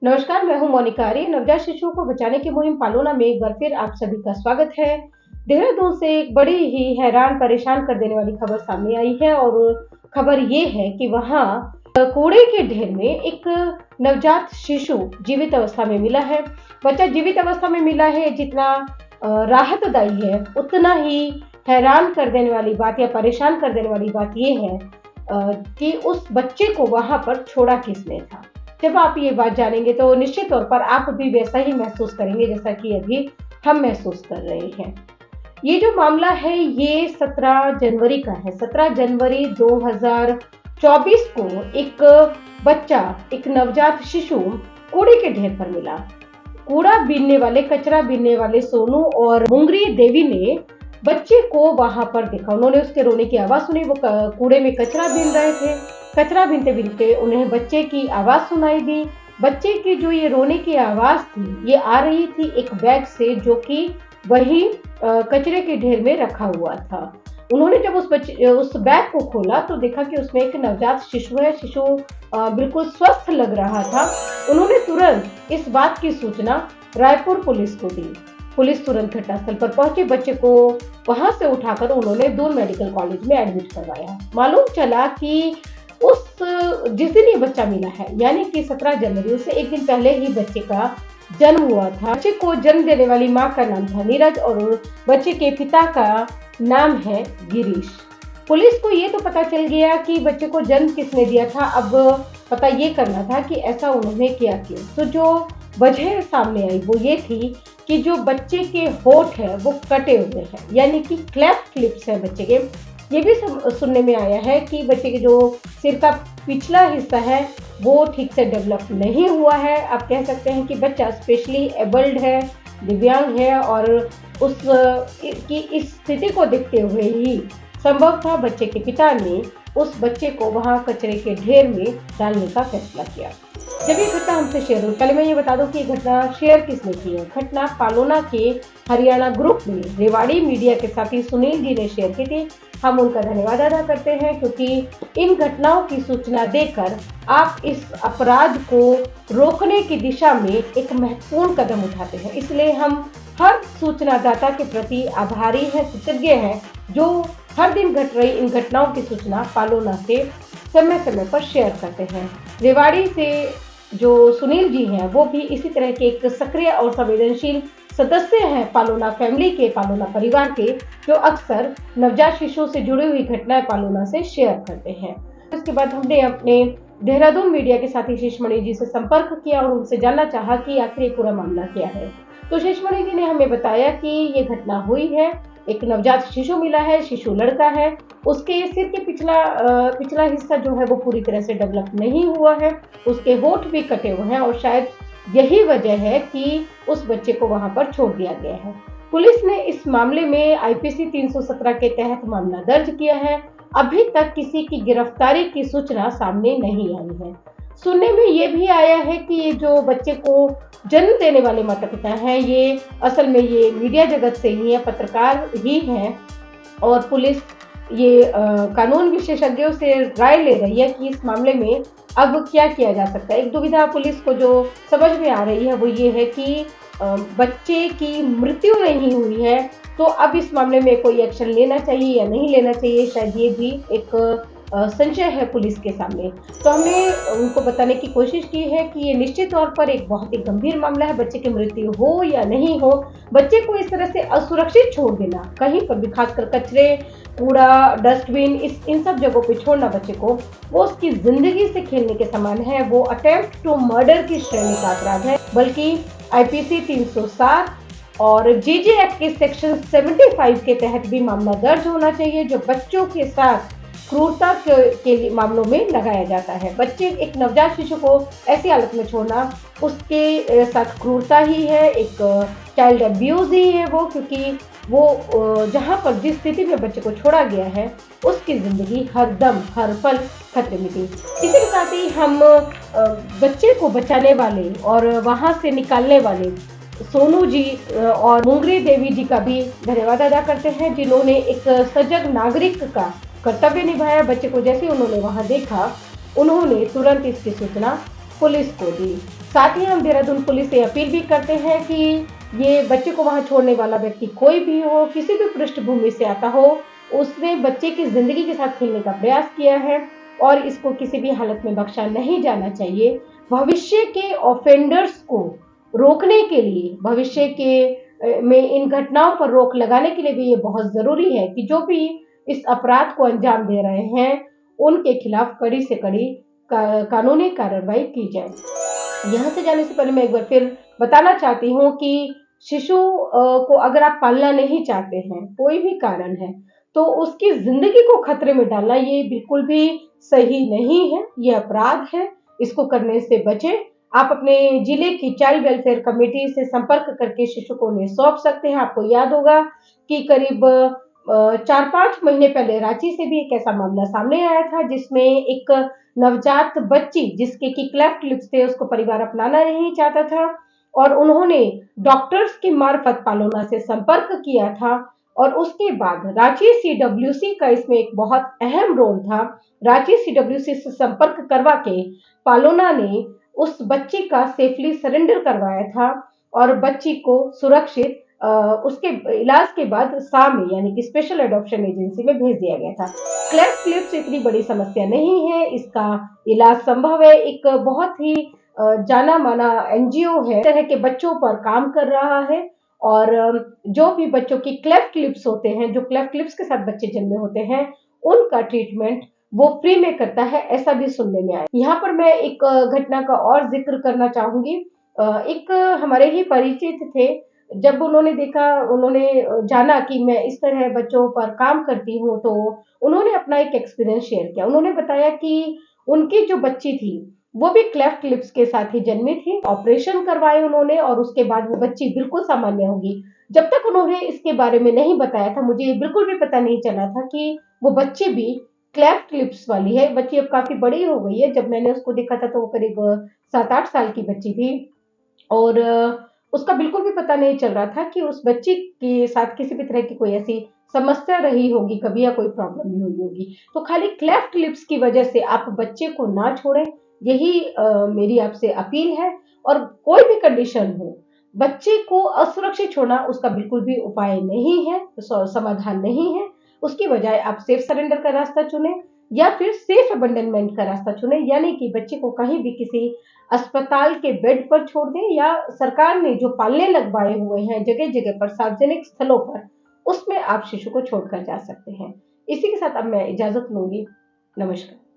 नमस्कार, मैं हूं मोनिका आर्य। नवजात शिशुओं को बचाने की मुहिम पालोना में एक बार फिर आप सभी का स्वागत है। देहरादून से एक बड़ी ही हैरान परेशान कर देने वाली खबर सामने आई है और खबर ये है कि वहां कूड़े के ढेर में एक नवजात शिशु जीवित अवस्था में मिला है। बच्चा जीवित अवस्था में मिला है, जितना राहतदायी है उतना ही हैरान कर देने वाली बात या परेशान कर देने वाली बात ये है कि उस बच्चे को वहां पर छोड़ा किसने था। जब आप ये बात जानेंगे तो निश्चित तौर पर आप भी वैसा ही महसूस करेंगे जैसा कि अभी हम महसूस कर रहे हैं। ये जो मामला है ये 17 जनवरी का है। 17 जनवरी 2024 को एक बच्चा, एक नवजात शिशु कूड़े के ढेर पर मिला। कचरा बीनने वाले सोनू और मुंगरी देवी ने बच्चे को वहां पर देखा। उन्होंने उसके रोने की आवाज सुनी। वो कूड़े में कचरा बीन रहे थे। कचरा बीनते बीनते उन्हें बच्चे की आवाज सुनाई दी। बच्चे की जो ये रोने की आवाज थी ये आ रही थी एक बैग से, जो कि वही कचरे के ढेर में रखा हुआ था। उन्होंने जब उस बैग को खोला तो देखा कि उसमें एक नवजात शिशु है। शिशु बिल्कुल स्वस्थ लग रहा था। उन्होंने तुरंत इस बात की सूचना रायपुर पुलिस को दी। पुलिस तुरंत घटनास्थल पर पहुंची। बच्चे को वहां से उठाकर उन्होंने दून मेडिकल कॉलेज में एडमिट करवाया। मालूम चला कि जिस दिन ये बच्चा मिला है, यानी कि 17 जनवरी से एक दिन पहले ही बच्चे का जन्म हुआ था। बच्चे को जन्म देने वाली माँ का नाम था नीरज और बच्चे के पिता का नाम है गिरीश। पुलिस को ये तो पता चल गया कि बच्चे को जन्म किसने दिया था। अब पता ये करना था कि ऐसा उन्होंने किया क्यों। तो जो वजह सामने आई वो ये थी कि जो बच्चे के होठ है वो कटे हुए हैं, यानी कि क्लेफ्ट लिप्स है बच्चे के। ये भी सुनने में आया है कि बच्चे के जो सिर का पिछला हिस्सा है वो ठीक से डेवलप नहीं हुआ है। आप कह सकते हैं कि बच्चा स्पेशली एबल्ड है, दिव्यांग है और की इस स्थिति को देखते हुए ही संभव था बच्चे के पिता ने उस बच्चे को वहां कचरे के ढेर में डालने का फैसला किया। जब ये घटना हमसे शेयर हुई, पहले मैं ये बता दूं कि ये घटना शेयर किसने की है। घटना पालोना के हरियाणा ग्रुप में रेवाड़ी मीडिया के साथी सुनील जी ने शेयर की थी। हम उनका धन्यवाद अदा करते हैं, क्योंकि इन घटनाओं की सूचना देकर आप इस अपराध को रोकने की दिशा में एक महत्वपूर्ण कदम उठाते हैं। इसलिए हम हर सूचनादाता के प्रति आभारी हैं, कृतज्ञ हैं, जो हर दिन घट रही इन घटनाओं की सूचना पालोना से समय समय पर शेयर करते हैं। रेवाड़ी से जो सुनील जी हैं वो भी इसी तरह के एक सक्रिय और संवेदनशील सदस्य हैं पालोना फैमिली के, पालोना परिवार के, जो अक्सर नवजात शिशु से जुड़ी हुई घटनाएं पालोना से शेयर करते हैं। उसके बाद हमने अपने देहरादून मीडिया के साथी शेषमणि जी से संपर्क किया और उनसे जानना चाहा कि आखिर ये पूरा मामला क्या है। तो शेषमणि जी ने हमें बताया कि ये घटना हुई है, एक नवजात शिशु मिला है, शिशु लड़का है। उसके सिर के पिछला हिस्सा जो है वो पूरी तरह से डेवलप नहीं हुआ है। उसके होठ भी कटे हुए हैं और शायद यही वजह है कि उस बच्चे को वहां पर छोड़ दिया गया है। पुलिस ने इस मामले में आईपीसी 317 के तहत मामला दर्ज किया है। अभी तक किसी की गिरफ्तारी की सूचना सामने नहीं आई है। सुनने में ये भी आया है कि ये जो बच्चे को जन्म देने वाले माता पिता हैं ये असल में ये मीडिया जगत से ही है, पत्रकार ही हैं, और पुलिस ये कानून विशेषज्ञों से राय ले रही है कि इस मामले में अब क्या किया जा सकता है। एक दुविधा पुलिस को जो समझ में आ रही है वो ये है कि बच्चे की मृत्यु नहीं हुई है, तो अब इस मामले में कोई एक्शन लेना चाहिए या नहीं लेना चाहिए, शायद ये भी एक संशय है पुलिस के सामने। तो हमने उनको बताने की कोशिश की है कि ये निश्चित तौर पर एक बहुत ही गंभीर मामला है। बच्चे की मृत्यु हो या नहीं हो, बच्चे को इस तरह से असुरक्षित छोड़ देना कहीं पर भी, खासकर कचरे, कूड़ा, डस्टबिन, इन सब जगहों पे छोड़ना बच्चे को, वो उसकी जिंदगी से खेलने के समान है। वो अटेम्प्ट टू मर्डर की श्रेणी का अपराध है, बल्कि आईपीसी 307 और जीजे एक्ट के सेक्शन 75 के तहत भी मामला दर्ज होना चाहिए, जो बच्चों के साथ क्रूरता के मामलों में लगाया जाता है। बच्चे, एक नवजात शिशु को ऐसी हालत में छोड़ना उसके साथ क्रूरता ही है, एक चाइल्ड अब्यूज ही है वो, क्योंकि वो जहाँ पर जिस स्थिति में बच्चे को छोड़ा गया है उसकी जिंदगी हर दम हर पल खतरे में थी। इसी के साथ ही हम बच्चे को बचाने वाले और वहाँ से निकालने वाले सोनू जी और मुंगरी देवी जी का भी धन्यवाद अदा करते हैं, जिन्होंने एक सजग नागरिक का कर्तव्य निभाया। बच्चे को जैसे उन्होंने वहां देखा, उन्होंने तुरंत इसकी सूचना पुलिस को दी। साथ ही हम देहरादून पुलिस से अपील भी करते हैं कि ये बच्चे को वहां छोड़ने वाला व्यक्ति कोई भी हो, किसी भी पृष्ठभूमि से आता हो, उसने बच्चे की जिंदगी के साथ खेलने का प्रयास किया है और इसको किसी भी हालत में बख्शा नहीं जाना चाहिए। भविष्य के ऑफेंडर्स को रोकने के लिए, भविष्य के में इन घटनाओं पर रोक लगाने के लिए भी ये बहुत जरूरी है कि जो भी इस अपराध को अंजाम दे रहे हैं उनके खिलाफ कड़ी से कड़ी कानूनी कार्रवाई की जाए। यहाँ से जाने से पहले मैं एक बार फिर बताना चाहती हूँ कि शिशु को अगर आप पालना नहीं चाहते हैं, कोई भी कारण है, तो उसकी जिंदगी को खतरे में डालना ये बिल्कुल भी सही नहीं है, ये अपराध है। इसको करने से बचें। आप अपने जिले की चाइल्ड वेलफेयर कमेटी से संपर्क करके शिशु को उन्हें सौंप सकते हैं। आपको याद होगा कि करीब 4-5 महीने पहले रांची से भी एक ऐसा मामला सामने आया था जिसमें एक नवजात बच्ची जिसके की क्लेफ्ट लिप्स थे उसको परिवार अपनाना नहीं चाहता था और उन्होंने डॉक्टर्स की मार्फत पालोना से संपर्क किया था और उसके बाद रांची सीडब्ल्यूसी का इसमें एक बहुत अहम रोल था। रांची सीडब्ल्यूसी से संपर्क करवा के पालोना ने उस बच्ची का सेफली सरेंडर करवाया था और बच्ची को सुरक्षित उसके इलाज के बाद साम यानी कि स्पेशल एडॉप्शन एजेंसी में भेज दिया गया था। क्लेफ्ट लिप्स इतनी बड़ी समस्या नहीं है, इसका इलाज संभव है। एक बहुत ही जाना माना एनजीओ है तरह के बच्चों पर काम कर रहा है और जो भी बच्चों की क्लेफ्ट लिप्स होते हैं, जो क्लेफ्ट लिप्स के साथ बच्चे जन्मे होते हैं, उनका ट्रीटमेंट वो फ्री में करता है, ऐसा भी सुनने में आया। यहाँ पर मैं एक घटना का और जिक्र करना चाहूंगी। एक हमारे ही परिचित थे, जब उन्होंने देखा, उन्होंने जाना कि मैं इस तरह बच्चों पर काम करती हूँ, तो उन्होंने अपना एक एक्सपीरियंस शेयर किया। उन्होंने बताया कि उनकी जो बच्ची थी वो भी क्लेफ्ट लिप्स के साथ ही जन्मी थी। ऑपरेशन करवाए उन्होंने और उसके बाद वो बच्ची बिल्कुल सामान्य होगी। जब तक उन्होंने इसके बारे में नहीं बताया था, मुझे बिल्कुल भी पता नहीं चला था कि वो बच्ची भी क्लेफ्ट लिप्स वाली है। बच्ची अब काफी बड़ी हो गई है। जब मैंने उसको देखा था तो वो करीब 7-8 साल की बच्ची थी और उसका बिल्कुल भी पता नहीं चल रहा था कि उस बच्ची के साथ किसी भी तरह की कोई ऐसी समस्या रही होगी कभी या कोई प्रॉब्लम भी हुई होगी। तो खाली क्लेफ्ट लिप्स की वजह से आप बच्चे को ना छोड़ें, यही मेरी आपसे अपील है। और कोई भी कंडीशन हो, बच्चे को असुरक्षित छोड़ना उसका बिल्कुल भी उपाय नहीं है, समाधान नहीं है। उसकी बजाय आप सेफ सरेंडर का रास्ता चुनें या फिर सेफ अबंडनमेंट का रास्ता चुनें, यानी कि बच्चे को कहीं भी किसी अस्पताल के बेड पर छोड़ दें या सरकार ने जो पालने लगवाए हुए हैं जगह जगह पर, सार्वजनिक स्थलों पर, उसमें आप शिशु को छोड़कर जा सकते हैं। इसी के साथ अब मैं इजाजत लूंगी। नमस्कार।